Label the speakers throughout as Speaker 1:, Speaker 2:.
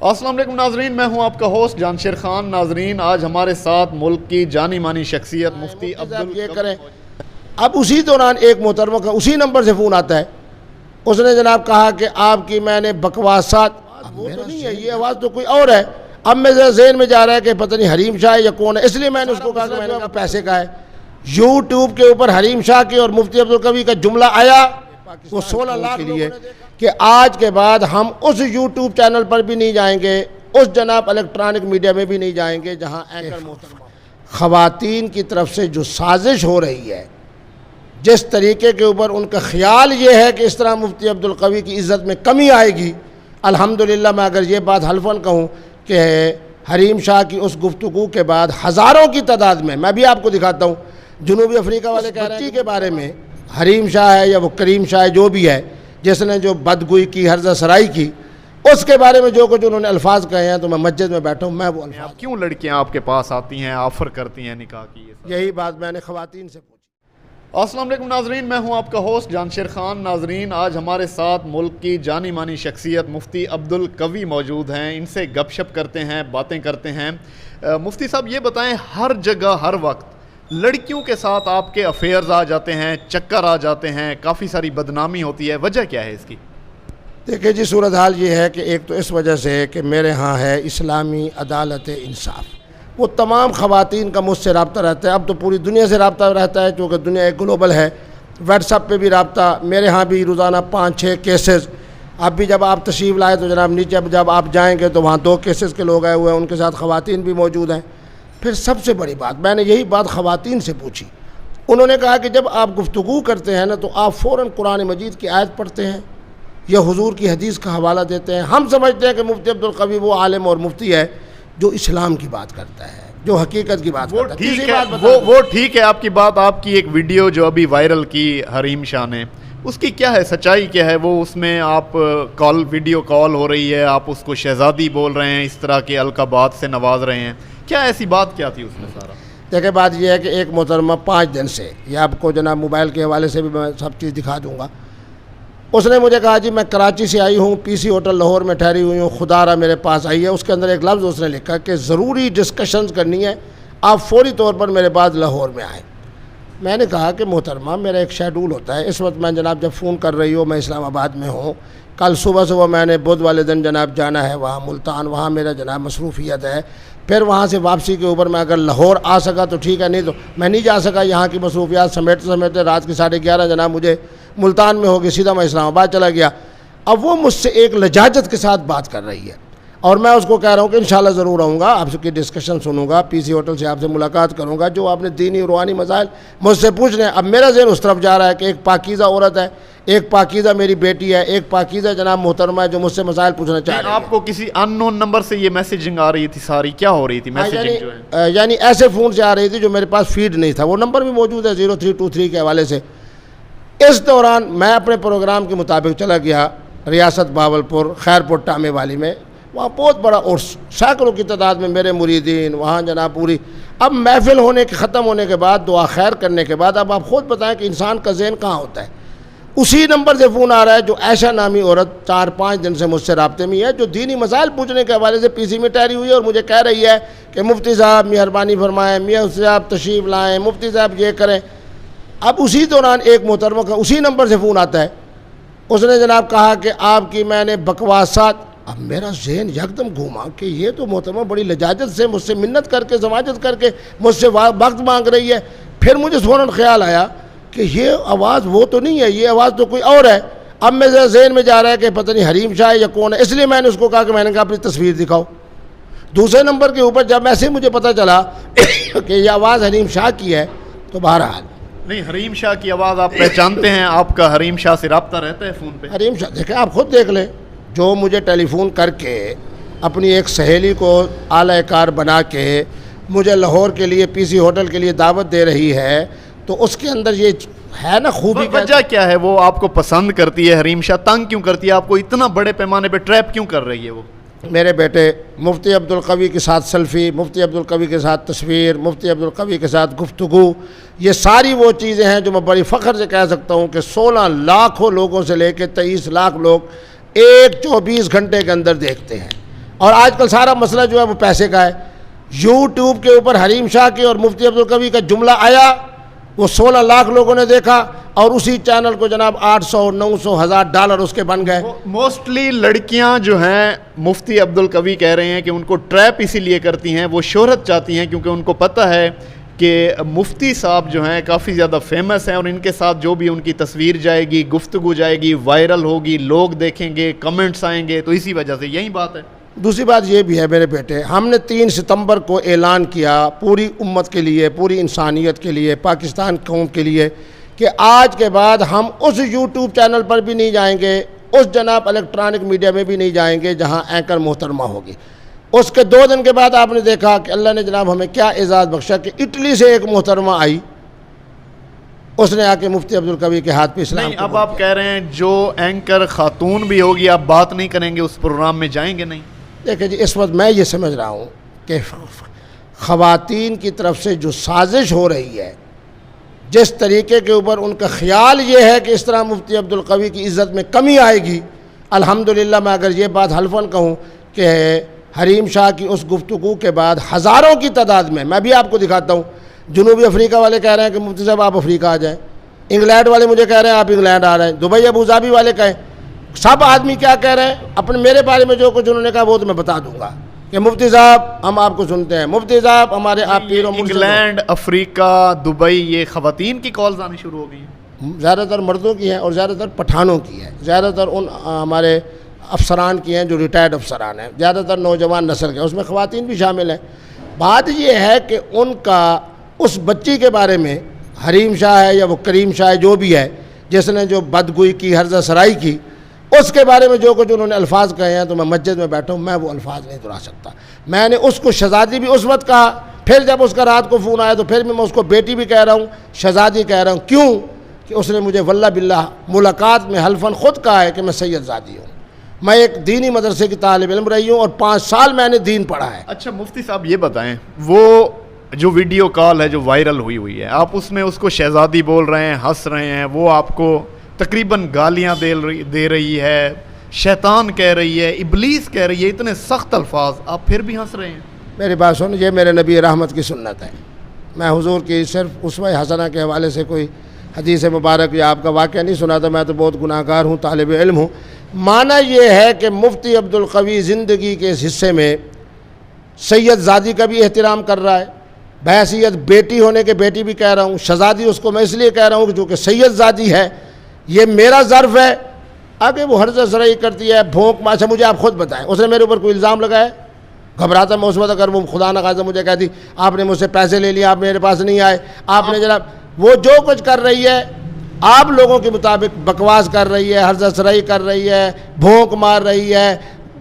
Speaker 1: السلام علیکم ناظرین، میں ہوں آپ کا ہوسٹ جانشیر خان۔ ناظرین، آج ہمارے ساتھ ملک کی جانی مانی شخصیت مفتی
Speaker 2: یہ کریں۔ اب اسی دوران ایک محترمہ کا اسی نمبر سے فون آتا ہے، اس نے جناب کہا کہ آپ کی میں نے بکواسات، وہ تو نہیں ہے، یہ آواز تو کوئی اور ہے۔ اب میرے ذہن میں جا رہا ہے کہ پتہ نہیں حریم شاہ یا کون ہے، اس لیے میں نے اس کو کہا کہ میں نے پیسے کا ہے۔ یوٹیوب کے اوپر حریم شاہ کی اور مفتی عبدالقوی کا جملہ آیا وہ 16 لاکھ کے لیے کہ آج کے بعد ہم اس یوٹیوب چینل پر بھی نہیں جائیں گے، اس جناب الیکٹرانک میڈیا میں بھی نہیں جائیں گے جہاں اینکر محترمہ خواتین کی طرف سے جو سازش ہو رہی ہے، جس طریقے کے اوپر ان کا خیال یہ ہے کہ اس طرح مفتی عبدالقوی کی عزت میں کمی آئے گی۔ الحمدللہ میں اگر یہ بات حلفاً کہوں کہ حریم شاہ کی اس گفتگو کے بعد ہزاروں کی تعداد میں بھی آپ کو دکھاتا ہوں، جنوبی افریقہ والے کہہ رہے ہیں کے بارے میں حریم شاہ ہے یا وہ کریم شاہ ہے جو بھی ہے، جس نے جو بدگوئی کی، ہرزہ سرائی کی، اس کے بارے میں جو کچھ انہوں نے الفاظ کہے ہیں، تو میں مسجد میں بیٹھا ہوں، میں وہ الفاظ
Speaker 1: کیوں لڑکیاں آپ کے پاس آتی ہیں، آفر کرتی ہیں نکاح کی؟
Speaker 2: یہی بات میں نے خواتین سے پوچھی۔
Speaker 1: السلام علیکم ناظرین، میں ہوں آپ کا ہوسٹ جانشیر خان۔ ناظرین، آج ہمارے ساتھ ملک کی جانی مانی شخصیت مفتی عبدالقوی موجود ہیں، ان سے گپ شپ کرتے ہیں، باتیں کرتے ہیں۔ مفتی صاحب یہ بتائیں، ہر جگہ ہر وقت لڑکیوں کے ساتھ آپ کے افیئرز آ جاتے ہیں، چکر آ جاتے ہیں، کافی ساری بدنامی ہوتی ہے، وجہ کیا ہے اس کی؟
Speaker 2: دیکھیں جی، صورتحال یہ ہے کہ ایک تو اس وجہ سے کہ میرے ہاں ہے اسلامی عدالت انصاف، وہ تمام خواتین کا مجھ سے رابطہ رہتا ہے۔ اب تو پوری دنیا سے رابطہ رہتا ہے کیونکہ دنیا ایک گلوبل ہے۔ واٹس ایپ پہ بھی رابطہ، میرے ہاں بھی روزانہ 5-6 کیسز۔ اب بھی جب آپ تشریف لائے تو جناب نیچے جب آپ جائیں گے تو وہاں 2 کیسز کے لوگ آئے ہوئے ہیں، ان کے ساتھ خواتین بھی موجود ہیں۔ پھر سب سے بڑی بات، میں نے یہی بات خواتین سے پوچھی، انہوں نے کہا کہ جب آپ گفتگو کرتے ہیں نا تو آپ فوراً قرآن مجید کی آیت پڑھتے ہیں یا حضور کی حدیث کا حوالہ دیتے ہیں۔ ہم سمجھتے ہیں کہ مفتی عبدالقوی وہ عالم اور مفتی ہے جو اسلام کی بات کرتا ہے، جو حقیقت کی بات کرتا ہے۔
Speaker 1: وہ ٹھیک ہے، آپ کی بات، آپ کی ایک ویڈیو جو ابھی وائرل کی حریم شاہ نے، اس کی کیا ہے سچائی، کیا ہے وہ؟ اس میں آپ ویڈیو کال ہو رہی ہے، آپ اس کو شہزادی بول رہے ہیں، اس طرح کے القابات سے نواز رہے ہیں، کیا ایسی بات کیا تھی اس میں سارا؟
Speaker 2: دیکھیں بات یہ ہے کہ ایک محترمہ 5 دن سے، یہ آپ کو جناب موبائل کے حوالے سے بھی میں سب چیز دکھا دوں گا، اس نے مجھے کہا جی میں کراچی سے آئی ہوں، پی سی ہوٹل لاہور میں ٹھہری ہوئی ہوں، خدا را میرے پاس آئی ہے۔ اس کے اندر ایک لفظ اس نے لکھا کہ ضروری ڈسکشنز کرنی ہے، آپ فوری طور پر میرے بعد لاہور میں آئیں۔ میں نے کہا کہ محترمہ میرا ایک شیڈول ہوتا ہے، اس وقت میں جناب جب فون کر رہی ہوں میں اسلام آباد میں ہوں، کل صبح میں نے بدھ والے دن جناب جانا ہے وہاں ملتان، وہاں میرا جناب مصروفیت ہے، پھر وہاں سے واپسی کے اوپر میں اگر لاہور آ سکا تو ٹھیک ہے، نہیں تو میں نہیں جا سکا، یہاں کی مصروفیات سمیٹتے رات کے 11:30 جناب مجھے ملتان میں ہوگی، سیدھا میں اسلام آباد چلا گیا۔ اب وہ مجھ سے ایک لجاجت کے ساتھ بات کر رہی ہے اور میں اس کو کہہ رہا ہوں کہ انشاءاللہ ضرور آؤں گا، آپ کی ڈسکشن سنوں گا، پی سی ہوٹل سے آپ سے ملاقات کروں گا، جو آپ نے دینی روحانی مسائل مجھ سے پوچھ رہے ہیں۔ اب میرا ذہن اس طرف جا رہا ہے کہ ایک پاکیزہ عورت ہے، ایک پاکیزہ میری بیٹی ہے، ایک پاکیزہ جناب محترمہ ہے جو مجھ سے مسائل پوچھنا چاہ رہی ہے۔
Speaker 1: آپ کو کسی ان نون نمبر سے یہ میسیجنگ آ رہی تھی ساری، کیا ہو رہی تھی میسیجنگ جو ہے؟
Speaker 2: یعنی ایسے فون سے آ رہی تھی جو میرے پاس فیڈ نہیں تھا، وہ نمبر بھی موجود ہے 0323 کے حوالے سے۔ اس دوران میں اپنے پروگرام کے مطابق چلا گیا ریاست باولپور خیرپور ٹامے والی میں، وہاں بہت بڑا عرس، سینکڑوں کی تعداد میں میرے مریدین وہاں جناب پوری۔ اب محفل ختم ہونے کے بعد، دعا خیر کرنے کے بعد، اب آپ خود بتائیں کہ انسان کا ذہن کہاں ہوتا ہے۔ اسی نمبر سے فون آ رہا ہے جو عائشہ نامی عورت 4-5 دن سے مجھ سے رابطے میں ہے، جو دینی مسائل پوچھنے کے حوالے سے پی سی میں ٹھہری ہوئی ہے اور مجھے کہہ رہی ہے کہ مفتی صاحب مہربانی فرمائیں، میاں صاحب تشریف لائیں، مفتی صاحب یہ کریں۔ اب اسی دوران ایک محترمہ کا اسی نمبر سے فون آتا ہے، اس نے جناب کہا کہ آپ کی میں نے بکواسات۔ اب میرا ذہن یکدم گھوما کہ یہ تو محترمہ بڑی لجاجت سے مجھ سے منت کر کے، سماجت کر کے مجھ سے وقت مانگ رہی ہے۔ پھر مجھے فوراً خیال آیا کہ یہ آواز وہ تو نہیں ہے، یہ آواز تو کوئی اور ہے۔ اب میرے ذہن میں جا رہا ہے کہ پتہ نہیں حریم شاہ یا کون ہے، اس لیے میں نے اس کو کہا کہ میں نے کہا اپنی تصویر دکھاؤ۔ دوسرے نمبر کے اوپر جب ایسے مجھے پتہ چلا کہ یہ آواز حریم شاہ کی ہے تو بہرحال
Speaker 1: نہیں، حریم شاہ کی آواز آپ پہچانتے ہیں؟ آپ کا حریم شاہ سے رابطہ رہتا ہے فون پہ؟
Speaker 2: حریم شاہ دیکھیں، آپ خود دیکھ لیں، جو مجھے ٹیلی فون کر کے اپنی ایک سہیلی کو اعلی کار بنا کے مجھے لاہور کے لیے پی سی ہوٹل کے لیے دعوت دے رہی ہے، تو اس کے اندر یہ ہے نا خوبی۔
Speaker 1: وجہ کیا ہے؟ وہ آپ کو پسند کرتی ہے حریم شاہ؟ تنگ کیوں کرتی ہے آپ کو؟ اتنا بڑے پیمانے پہ ٹریپ کیوں کر رہی ہے وہ؟
Speaker 2: میرے بیٹے مفتی عبدالقوی کے ساتھ سیلفی، مفتی عبدالقوی کے ساتھ تصویر، مفتی عبدالقوی کے ساتھ گفتگو، یہ ساری وہ چیزیں ہیں جو میں بڑی فخر سے کہہ سکتا ہوں کہ 16 لاکھوں لوگوں سے لے کے 23 لاکھ لوگ ایک 24 گھنٹے کے اندر دیکھتے ہیں۔ اور آج کل سارا مسئلہ جو ہے وہ پیسے کا ہے. یوٹیوب کے اوپر حریم شاہ کے اور مفتی عبدالقوی کا جملہ آیا, وہ 16 لاکھ لوگوں نے دیکھا, اور اسی چینل کو جناب 800 900 ہزار ڈالر اس کے بن گئے.
Speaker 1: موسٹلی لڑکیاں جو ہیں مفتی عبدالقوی کہہ رہے ہیں کہ ان کو ٹریپ اسی لیے کرتی ہیں, وہ شہرت چاہتی ہیں کیونکہ ان کو پتہ ہے کہ مفتی صاحب جو ہیں کافی زیادہ فیمس ہیں, اور ان کے ساتھ جو بھی ان کی تصویر جائے گی, گفتگو جائے گی, وائرل ہوگی, لوگ دیکھیں گے, کمنٹس آئیں گے, تو اسی وجہ سے یہی بات ہے.
Speaker 2: دوسری بات یہ بھی ہے میرے بیٹے, ہم نے 3 ستمبر کو اعلان کیا پوری امت کے لیے, پوری انسانیت کے لیے, پاکستان قوم کے لیے, کہ آج کے بعد ہم اس یوٹیوب چینل پر بھی نہیں جائیں گے, اس جناب الیکٹرانک میڈیا میں بھی نہیں جائیں گے جہاں اینکر محترمہ ہوگی. اس کے 2 دن کے بعد آپ نے دیکھا کہ اللہ نے جناب ہمیں کیا اعزاز بخشا کہ اٹلی سے ایک محترمہ آئی, اس نے آ کے مفتی عبدالقوی کے ہاتھ پہ اسلام.
Speaker 1: نہیں, اب آپ کہہ رہے ہیں جو اینکر خاتون بھی ہوگی آپ بات نہیں کریں گے, اس پروگرام میں جائیں گے نہیں.
Speaker 2: دیکھیں جی, اس وقت میں یہ سمجھ رہا ہوں کہ خواتین کی طرف سے جو سازش ہو رہی ہے, جس طریقے کے اوپر ان کا خیال یہ ہے کہ اس طرح مفتی عبدالقوی کی عزت میں کمی آئے گی, الحمدللہ میں اگر یہ بات حلفاً کہوں کہ حریم شاہ کی اس گفتگو کے بعد ہزاروں کی تعداد میں بھی آپ کو دکھاتا ہوں, جنوبی افریقہ والے کہہ رہے ہیں کہ مفتی صاحب آپ افریقہ آ جائیں, انگلینڈ والے مجھے کہہ رہے ہیں آپ انگلینڈ آ رہے ہیں, دبئی ابوظہبی والے کہیں, سب آدمی کیا کہہ رہے ہیں اپنے میرے بارے میں جو کچھ انہوں نے کہا وہ تو میں بتا دوں گا کہ مفتی صاحب ہم آپ کو سنتے ہیں, مفتی صاحب ہمارے آپ پیر و مرشد.
Speaker 1: انگلینڈ, افریقہ, دبئی, یہ خواتین کی کالز آنی شروع ہو گئی ہیں,
Speaker 2: زیادہ تر مردوں کی ہیں اور زیادہ تر پٹھانوں کی ہے, زیادہ تر ان ہمارے افسران کی ہیں جو ریٹائرڈ افسران ہیں, زیادہ تر نوجوان نسل کے, اس میں خواتین بھی شامل ہیں. بات یہ ہے کہ ان کا اس بچی کے بارے میں, حریم شاہ ہے یا وہ کریم شاہ ہے جو بھی ہے, جس نے جو بدگوئی کی, حرزہ سرائی کی, اس کے بارے میں جو کچھ انہوں نے الفاظ کہے ہیں, تو میں مسجد میں بیٹھا ہوں, میں وہ الفاظ نہیں دہرا سکتا. میں نے اس کو شہزادی بھی اس وقت کہا, پھر جب اس کا رات کو فون آیا تو پھر میں اس کو بیٹی بھی کہہ رہا ہوں, شہزادی کہہ رہا ہوں. کیوں کہ اس نے مجھے واللہ باللہ ملاقات میں حلفاً خود کہا ہے کہ میں سید زادی ہوں, میں ایک دینی مدرسے کی طالب علم رہی ہوں اور 5 سال میں نے دین پڑھا ہے.
Speaker 1: اچھا مفتی صاحب یہ بتائیں, وہ جو ویڈیو کال ہے جو وائرل ہوئی ہے, آپ اس میں اس کو شہزادی بول رہے ہیں, ہنس رہے ہیں, وہ آپ کو تقریباً گالیاں دے رہی ہے, شیطان کہہ رہی ہے, ابلیس کہہ رہی ہے, اتنے سخت الفاظ, آپ پھر بھی ہنس رہے ہیں.
Speaker 2: میری بات سن, یہ میرے نبی رحمت کی سنت ہے. میں حضور کی صرف اسوہ حسنہ کے حوالے سے کوئی حدیث مبارک یا آپ کا واقعہ نہیں سنا تھا, میں تو بہت گناہ گار ہوں, طالب علم ہوں. معنی یہ ہے کہ مفتی عبدالقوی زندگی کے اس حصے میں سید زادی کا بھی احترام کر رہا ہے, بحیثیت بیٹی ہونے کے بیٹی بھی کہہ رہا ہوں, شہزادی اس کو میں اس لیے کہہ رہا ہوں کہ چونکہ سید زادی ہے, یہ میرا ظرف ہے. آگے وہ حرزہ سرائی کرتی ہے, بھونک ماشا, مجھے آپ خود بتائیں اس نے میرے اوپر کوئی الزام لگایا؟ گھبراتا میں اس وقت, اگر وہ خدا نہ خواستہ مجھے کہتی آپ نے مجھ سے پیسے لے لیے, آپ میرے پاس نہیں آئے, آپ نے جناب وہ جو کچھ کر رہی ہے آپ لوگوں کے مطابق بکواس کر رہی ہے, حرزہ سرائی کر رہی ہے, بھونک مار رہی ہے,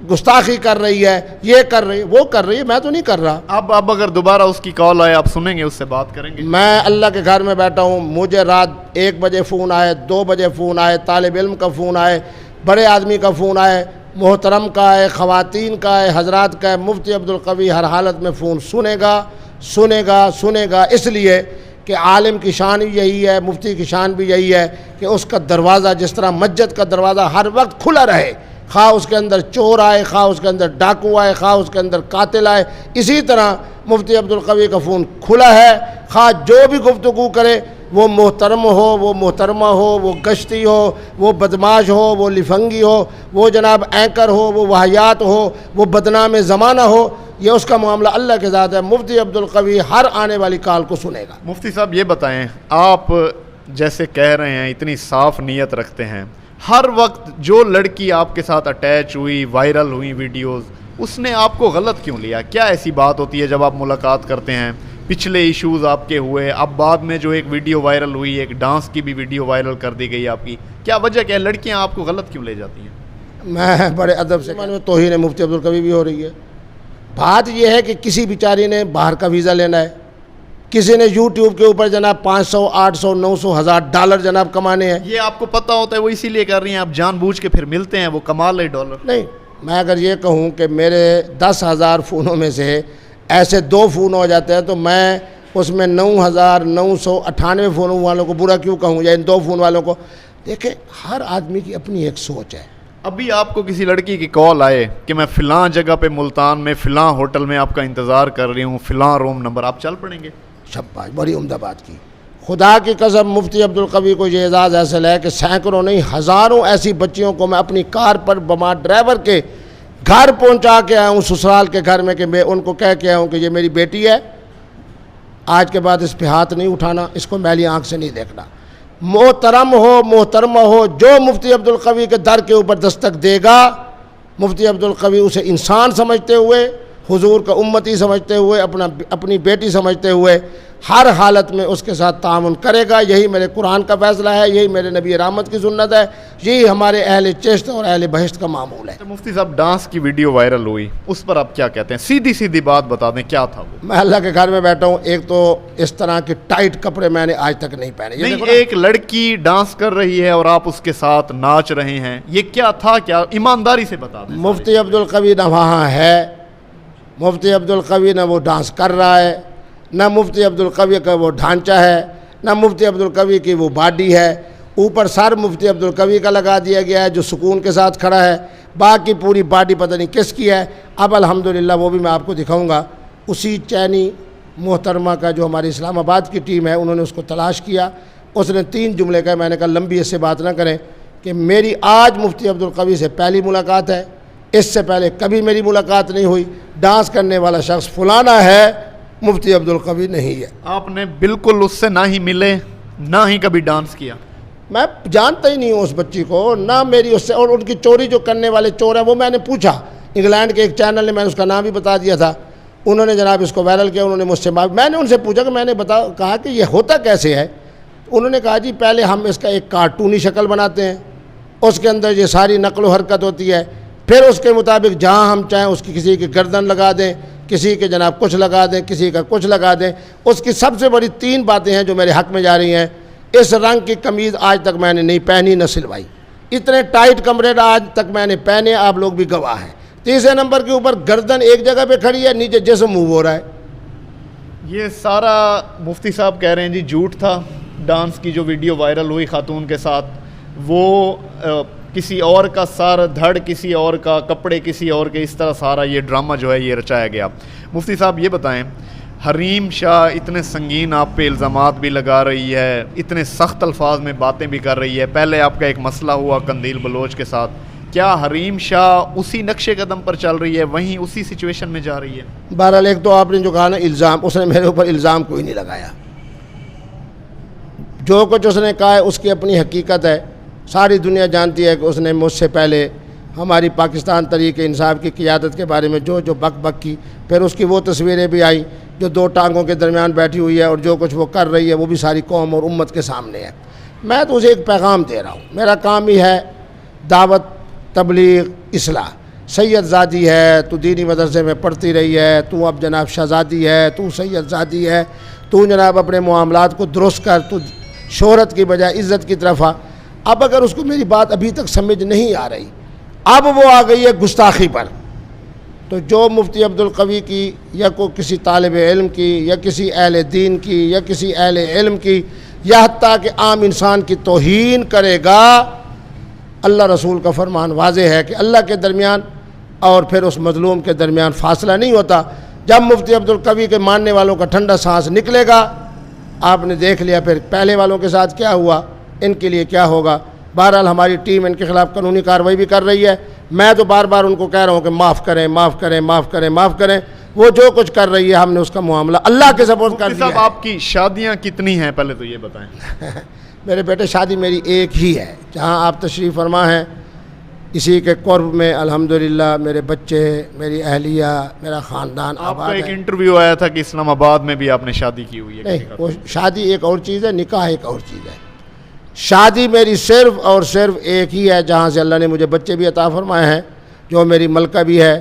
Speaker 2: گستاخی کر رہی ہے, یہ کر رہی ہے, وہ کر رہی ہے, میں تو نہیں کر رہا.
Speaker 1: اب اگر دوبارہ اس کی کال آئے آپ سنیں گے, اس سے بات کریں گے؟
Speaker 2: میں اللہ کے گھر میں بیٹھا ہوں, مجھے رات 1 بجے فون آئے, 2 بجے فون آئے, طالب علم کا فون آئے, بڑے آدمی کا فون آئے, محترم کا ہے, خواتین کا ہے, حضرات کا ہے. مفتی عبدالقوی ہر حالت میں فون سنے گا, اس لیے کہ عالم کی شان بھی یہی ہے, مفتی کی شان بھی یہی ہے کہ اس کا دروازہ جس طرح مسجد کا دروازہ ہر وقت کھلا رہے, خواہ اس کے اندر چور آئے, خواہ اس کے اندر ڈاکو آئے, خواہ اس کے اندر قاتل آئے, اسی طرح مفتی عبدالقوی کا فون کھلا ہے. خواہ جو بھی گفتگو کرے, وہ محترم ہو, وہ محترمہ ہو, وہ گشتی ہو, وہ بدماش ہو, وہ لفنگی ہو, وہ جناب اینکر ہو, وہ واہیات ہو, وہ بدنام زمانہ ہو, یہ اس کا معاملہ اللہ کے ذات ہے. مفتی عبدالقوی ہر آنے والی کال کو سنے گا.
Speaker 1: مفتی صاحب یہ بتائیں, آپ جیسے کہہ رہے ہیں اتنی صاف نیت رکھتے ہیں, ہر وقت جو لڑکی آپ کے ساتھ اٹیچ ہوئی, وائرل ہوئی ویڈیوز, اس نے آپ کو غلط کیوں لیا؟ کیا ایسی بات ہوتی ہے جب آپ ملاقات کرتے ہیں؟ پچھلے ایشوز آپ کے ہوئے, اب بعد میں جو ایک ویڈیو وائرل ہوئی, ایک ڈانس کی بھی ویڈیو وائرل کر دی گئی آپ کی, کیا وجہ کیا ہے؟ لڑکیاں آپ کو غلط کیوں لے جاتی ہیں؟
Speaker 2: میں بڑے ادب سے توہین مفتی عبدالقوی بھی ہو رہی ہے. بات یہ ہے کہ کسی بیچاری نے باہر کا ویزا لینا ہے, کسی نے یوٹیوب کے اوپر جناب 500 800 900 ہزار ڈالر جناب کمانے ہیں.
Speaker 1: یہ آپ کو پتہ ہوتا ہے وہ اسی لیے کر رہی ہیں, آپ جان بوجھ کے پھر ملتے ہیں, وہ کما لے ڈالر.
Speaker 2: نہیں, میں اگر یہ کہوں کہ میرے 10,000 فونوں میں سے ایسے 2 فون ہو جاتے ہیں تو میں اس میں 9,998 فونوں والوں کو برا کیوں کہوں, یا ان 2 فون والوں کو. دیکھیں, ہر آدمی کی اپنی ایک سوچ ہے,
Speaker 1: ابھی آپ کو کسی لڑکی کی کال آئے کہ میں فلاں جگہ پہ ملتان میں فلاں ہوٹل میں آپ کا انتظار کر رہی ہوں، فلاں روم نمبر، آپ چل پڑیں گے؟
Speaker 2: شاباش، بڑی عمدہ بات کی. خدا کی قسم مفتی عبدالقوی کو یہ اعزاز حاصل ہے کہ سینکڑوں نہیں ہزاروں ایسی بچیوں کو میں اپنی کار پر بما ڈرائیور کے گھر پہنچا کے آیا ہوں، سسرال کے گھر میں، کہ میں ان کو کہہ کے آیا ہوں کہ یہ میری بیٹی ہے، آج کے بعد اس پہ ہاتھ نہیں اٹھانا، اس کو میلی آنکھ سے نہیں دیکھنا. محترم ہو محترمہ ہو، جو مفتی عبدالقوی کے در کے اوپر دستک دے گا، مفتی عبدالقوی اسے انسان سمجھتے ہوئے، حضور کا امتی سمجھتے ہوئے، اپنی بیٹی سمجھتے ہوئے ہر حالت میں اس کے ساتھ تعاون کرے گا. یہی میرے قرآن کا فیصلہ ہے، یہی میرے نبی رحمت کی سنت ہے، یہی ہمارے اہل چشت اور اہل بہشت کا معمول ہے.
Speaker 1: مفتی صاحب، ڈانس کی ویڈیو وائرل ہوئی، اس پر آپ کیا کہتے ہیں؟ سیدھی سیدھی بات بتا دیں، کیا تھا وہ؟
Speaker 2: میں اللہ کے گھر میں بیٹھا ہوں، ایک تو اس طرح کے ٹائٹ کپڑے میں نے آج تک نہیں پہنے.
Speaker 1: نہیں، ایک لڑکی ڈانس کر رہی ہے اور آپ اس کے ساتھ ناچ رہے ہیں، یہ کیا تھا؟ کیا ایمانداری سے بتا دیں.
Speaker 2: مفتی عبدالقوی نہ وہاں ہے، مفتی عبدالقوی نہ وہ ڈانس کر رہا ہے، نہ مفتی عبدالقوی کا وہ ڈھانچہ ہے، نہ مفتی عبدالقوی کی وہ باڈی ہے. اوپر سر مفتی عبدالقوی کا لگا دیا گیا ہے جو سکون کے ساتھ کھڑا ہے، باقی پوری باڈی پتہ نہیں کس کی ہے. اب الحمدللہ وہ بھی میں آپ کو دکھاؤں گا. اسی چینی محترمہ کا جو ہماری اسلام آباد کی ٹیم ہے، انہوں نے اس کو تلاش کیا. اس نے 3 جملے کہا، میں نے کہا لمبی اس سے بات نہ کریں، کہ میری آج مفتی عبدالقوی سے پہلی ملاقات ہے، اس سے پہلے کبھی میری ملاقات نہیں ہوئی. ڈانس کرنے والا شخص فلانا ہے، مفتی عبدالقوی نہیں ہے.
Speaker 1: آپ نے بالکل اس سے نہ ہی ملے، نہ ہی کبھی ڈانس کیا؟
Speaker 2: میں جانتا ہی نہیں ہوں اس بچی کو، نہ میری اس سے. اور ان کی چوری جو کرنے والے چور ہیں وہ میں نے پوچھا، انگلینڈ کے ایک چینل نے، میں نے اس کا نام بھی بتا دیا تھا، انہوں نے جناب اس کو وائرل کیا. انہوں نے مجھ سے میں نے ان سے پوچھا کہ میں نے کہا کہ یہ ہوتا کیسے ہے. انہوں نے کہا جی پہلے ہم اس کا ایک کارٹونی شکل بناتے ہیں، اس کے اندر یہ ساری نقل و حرکت ہوتی ہے، پھر اس کے مطابق جہاں ہم چاہیں اس کی کسی کی گردن لگا دیں، کسی کے جناب کچھ لگا دیں، کسی کا کچھ لگا دیں. اس کی سب سے بڑی 3 باتیں ہیں جو میرے حق میں جا رہی ہیں. اس رنگ کی قمیض آج تک میں نے نہیں پہنی، نہ سلوائی. اتنے ٹائٹ کمرے آج تک میں نے پہنے، آپ لوگ بھی گواہ ہیں. تیسرے نمبر کے اوپر گردن ایک جگہ پہ کھڑی ہے، نیچے جسم موو ہو رہا ہے. یہ
Speaker 1: سارا مفتی صاحب کہہ رہے ہیں جی جھوٹ تھا. ڈانس کی جو ویڈیو وائرل ہوئی خاتون کے ساتھ، وہ کسی اور کا سر، دھڑ کسی اور کا، کپڑے کسی اور کے، اس طرح سارا یہ ڈرامہ جو ہے یہ رچایا گیا. مفتی صاحب یہ بتائیں، حریم شاہ اتنے سنگین آپ پہ الزامات بھی لگا رہی ہے، اتنے سخت الفاظ میں باتیں بھی کر رہی ہے. پہلے آپ کا ایک مسئلہ ہوا قندیل بلوچ کے ساتھ، کیا حریم شاہ اسی نقش قدم پر چل رہی ہے، وہیں اسی سچویشن میں جا رہی ہے؟
Speaker 2: بہرحال ایک تو آپ نے جو کہا نا الزام، اس نے میرے اوپر الزام کوئی نہیں لگایا. جو کچھ اس نے کہا ہے اس کی اپنی حقیقت ہے. ساری دنیا جانتی ہے کہ اس نے مجھ سے پہلے ہماری پاکستان تحریک انصاف کی قیادت کے بارے میں جو بک بک کی. پھر اس کی وہ تصویریں بھی آئیں جو 2 ٹانگوں کے درمیان بیٹھی ہوئی ہے، اور جو کچھ وہ کر رہی ہے وہ بھی ساری قوم اور امت کے سامنے ہے. میں تو اسے ایک پیغام دے رہا ہوں، میرا کام ہی ہے دعوت، تبلیغ، اصلاح. سید زادی ہے، تو دینی مدرسے میں پڑھتی رہی ہے، تو اب جناب شہزادی ہے، تو سید زادی ہے، تو جناب اپنے معاملات کو درست کر، تو شہرت کی بجائے عزت کی طرف آ. اب اگر اس کو میری بات ابھی تک سمجھ نہیں آ رہی، اب وہ آ گئی ہے گستاخی پر، تو جو مفتی عبدالقوی کی یا کسی طالب علم کی یا کسی اہل دین کی یا کسی اہل علم کی یا حتیٰ کہ عام انسان کی توہین کرے گا، اللہ رسول کا فرمان واضح ہے کہ اللہ کے درمیان اور پھر اس مظلوم کے درمیان فاصلہ نہیں ہوتا. جب مفتی عبدالقوی کے ماننے والوں کا ٹھنڈا سانس نکلے گا، آپ نے دیکھ لیا پھر پہلے والوں کے ساتھ کیا ہوا، ان کے لیے کیا ہوگا. بہرحال ہماری ٹیم ان کے خلاف قانونی کارروائی بھی کر رہی ہے. میں تو بار بار ان کو کہہ رہا ہوں کہ معاف کریں، معاف کریں، معاف کریں، معاف کریں. وہ جو کچھ کر رہی ہے ہم نے اس کا معاملہ اللہ کے سپورٹ کر دیا ہے.
Speaker 1: صاحب آپ کی شادیاں کتنی ہیں پہلے تو یہ بتائیں؟
Speaker 2: میرے بیٹے شادی میری ایک ہی ہے، جہاں آپ تشریف فرما ہیں اسی کے قرب میں الحمدللہ میرے بچے، میری اہلیہ، میرا خاندان
Speaker 1: آپ
Speaker 2: آباد
Speaker 1: کا ایک
Speaker 2: ہے.
Speaker 1: انٹرویو آیا تھا کہ اسلام آباد میں بھی آپ نے شادی کی ہوئی ہے.
Speaker 2: نہیں، وہ شادی ایک اور چیز ہے، نکاح ایک اور چیز ہے. شادی میری صرف اور صرف ایک ہی ہے، جہاں سے اللہ نے مجھے بچے بھی عطا فرمائے ہیں، جو میری ملکہ بھی ہے،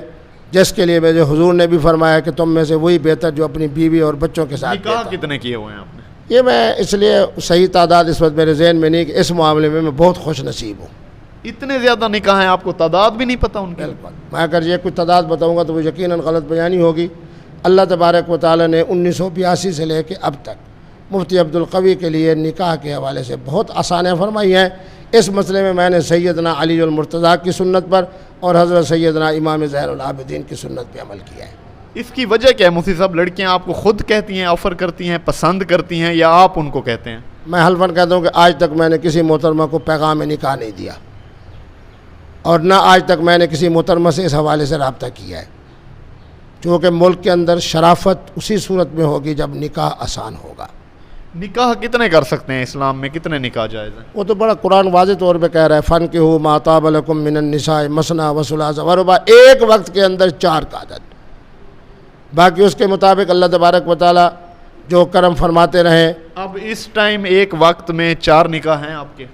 Speaker 2: جس کے لیے میرے حضور نے بھی فرمایا کہ تم میں سے وہی بہتر جو اپنی بیوی اور بچوں کے ساتھ.
Speaker 1: نکاح کتنے کیے ہوئے ہیں آپ نے؟
Speaker 2: یہ میں اس لیے صحیح تعداد اس وقت میرے ذہن میں نہیں، کہ اس معاملے میں بہت خوش نصیب ہوں.
Speaker 1: اتنے زیادہ نکاح ہیں، آپ کو تعداد بھی نہیں پتہ ان کی؟
Speaker 2: بالکل، میں اگر یہ کوئی تعداد بتاؤں گا تو وہ یقیناً غلط بیانی ہوگی. اللہ تبارک و تعالی نے 1982 سے لے کے اب تک مفتی عبدالقوی کے لیے نکاح کے حوالے سے بہت آسانیاں فرمائی ہیں. اس مسئلے میں نے سیدنا علی المرتضیٰ کی سنت پر اور حضرت سیدنا امام زین العابدین کی سنت پہ عمل کیا ہے۔
Speaker 1: اس کی وجہ کیا ہے مفتی صاحب؟ لڑکیاں آپ کو خود کہتی ہیں، آفر کرتی ہیں، پسند کرتی ہیں، یا آپ ان کو کہتے ہیں؟
Speaker 2: میں حلفاً کہتا ہوں کہ آج تک میں نے کسی محترمہ کو پیغام نکاح نہیں دیا، اور نہ آج تک میں نے کسی محترمہ سے اس حوالے سے رابطہ کیا ہے، چونکہ ملک کے اندر شرافت اسی صورت میں ہوگی جب نکاح آسان ہوگا۔
Speaker 1: نکاح کتنے کر سکتے ہیں اسلام میں؟ کتنے نکاح جائز ہیں؟
Speaker 2: وہ تو بڑا قرآن واضح طور پہ کہہ رہا ہے، فَانْكِحُوا مَا طَابَ لَكُم مِّنَ النِّسَاءِ مَثْنَىٰ وَثُلَاثَ وَرُبَاعَ، ایک وقت کے اندر 4 کا عدد۔ باقی اس کے مطابق اللہ تبارک و تعالیٰ جو کرم فرماتے رہیں۔
Speaker 1: اب اس ٹائم ایک وقت میں 4 نکاح ہیں آپ کے؟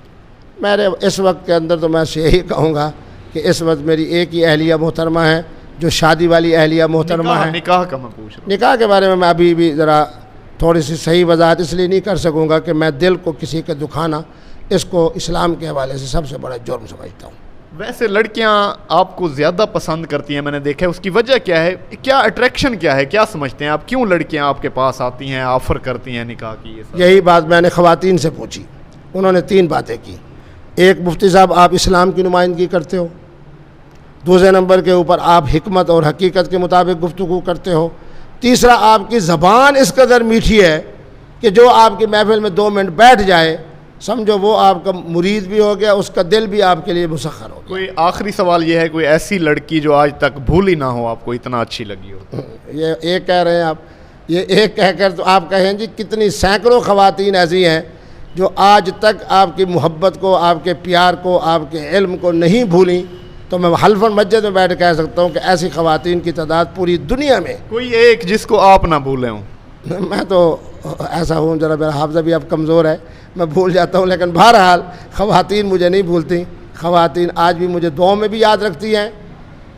Speaker 2: میرے اس وقت کے اندر تو میں سے یہی کہوں گا کہ اس وقت میری ایک ہی اہلیہ محترمہ ہے جو شادی والی اہلیہ محترمہ ہے۔
Speaker 1: نکاح کا میں پوچھ رہا ہوں۔
Speaker 2: نکاح کے بارے میں ابھی بھی ذرا تھوڑی سی صحیح وضاحت اس لیے نہیں کر سکوں گا کہ میں دل کو کسی کے دکھانا اس کو اسلام کے حوالے سے سب سے بڑا جرم سمجھتا ہوں۔
Speaker 1: ویسے لڑکیاں آپ کو زیادہ پسند کرتی ہیں، میں نے دیکھا ہے، اس کی وجہ کیا ہے؟ کیا اٹریکشن کیا ہے؟ کیا سمجھتے ہیں آپ؟ کیوں لڑکیاں آپ کے پاس آتی ہیں، آفر کرتی ہیں نکاح کی؟ یہ سب
Speaker 2: یہی بات میں نے خواتین سے پوچھی، انہوں نے 3 باتیں کی۔ ایک، مفتی صاحب آپ اسلام کی نمائندگی کرتے ہو۔ دوسرے نمبر کے اوپر آپ حکمت اور حقیقت کے مطابق گفتگو کرتے ہو۔ تیسرا، آپ کی زبان اس قدر میٹھی ہے کہ جو آپ کی محفل میں 2 منٹ بیٹھ جائے سمجھو وہ آپ کا مرید بھی ہو گیا، اس کا دل بھی آپ کے لیے مسخر ہو گیا۔
Speaker 1: کوئی آخری سوال یہ ہے، کوئی ایسی لڑکی جو آج تک بھولی نہ ہو آپ کو، اتنا اچھی لگی ہو؟
Speaker 2: یہ ایک کہہ رہے ہیں آپ، یہ ایک کہہ کر تو آپ کہیں جی کتنی سینکڑوں خواتین ایسی ہیں جو آج تک آپ کی محبت کو، آپ کے پیار کو، آپ کے علم کو نہیں بھولیں، تو میں حلفاً مسجد میں بیٹھ کہہ سکتا ہوں کہ ایسی خواتین کی تعداد پوری دنیا میں
Speaker 1: کوئی ایک جس کو آپ نہ بھولے ہوں؟
Speaker 2: میں تو ایسا ہوں، ذرا میرا حافظہ بھی اب کمزور ہے، میں بھول جاتا ہوں، لیکن بہرحال خواتین مجھے نہیں بھولتی۔ خواتین آج بھی مجھے دعاؤں میں بھی یاد رکھتی ہیں،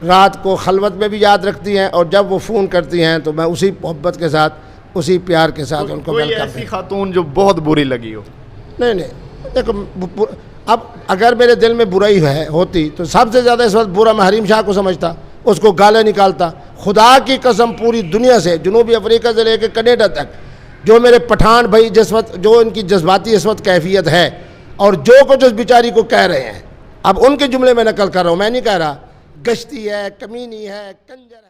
Speaker 2: رات کو خلوت میں بھی یاد رکھتی ہیں، اور جب وہ فون کرتی ہیں تو میں اسی محبت کے ساتھ، اسی پیار کے ساتھ ان کو
Speaker 1: کوئی
Speaker 2: ویلکم
Speaker 1: ایسی خاتون جو بہت بری لگی ہو؟
Speaker 2: نہیں دیکھو، اب اگر میرے دل میں برائی ہوتی تو سب سے زیادہ اس وقت برا میں حریم شاہ کو سمجھتا، اس کو گالیں نکالتا۔ خدا کی قسم پوری دنیا سے، جنوبی افریقہ سے لے کے کینیڈا تک، جو میرے پٹھان بھائی جس وقت جو ان کی جذباتی اس وقت کیفیت ہے اور جو کچھ اس بیچاری کو کہہ رہے ہیں، اب ان کے جملے میں نقل کر رہا ہوں، میں نہیں کہہ رہا، گشتی ہے، کمینی ہے، کنجر ہے۔